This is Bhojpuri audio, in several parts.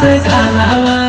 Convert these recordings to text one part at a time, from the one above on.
से खालावा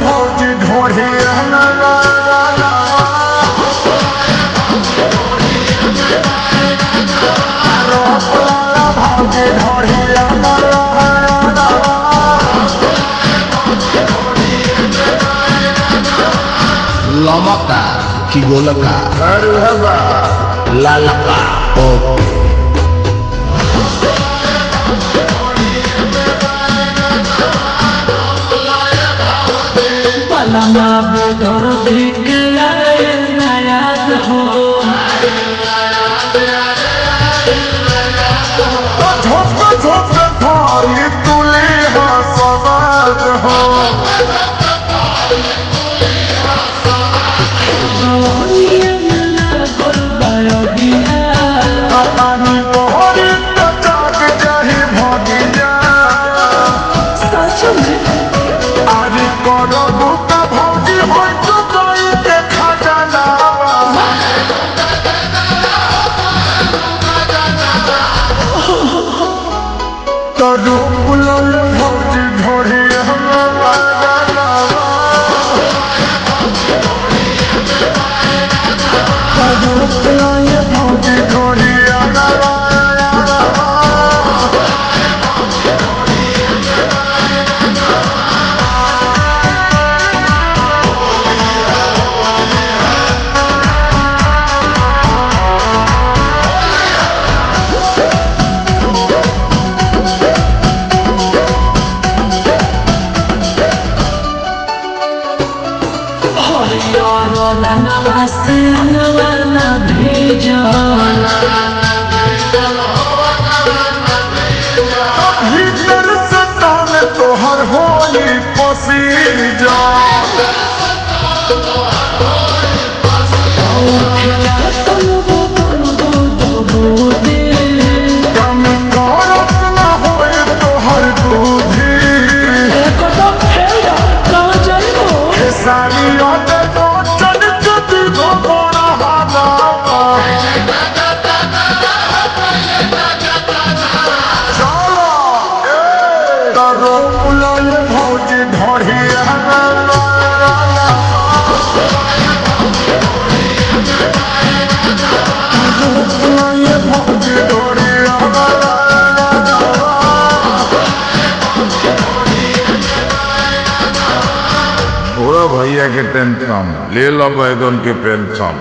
भौजी ढोढ़ी लमका की गोलका लालका पलंगा बेदर दिख आए याद हो झोंक झोंक थारी तुले सवाद हो भौजी ढोढ़ी भौजी ढोढ़ी भीतर से तान तोहर होली पसी जा भौजी ढोढ़ी भौजी ढोढ़ी भैया के टेंशन ले लो बैगन के पेंशन।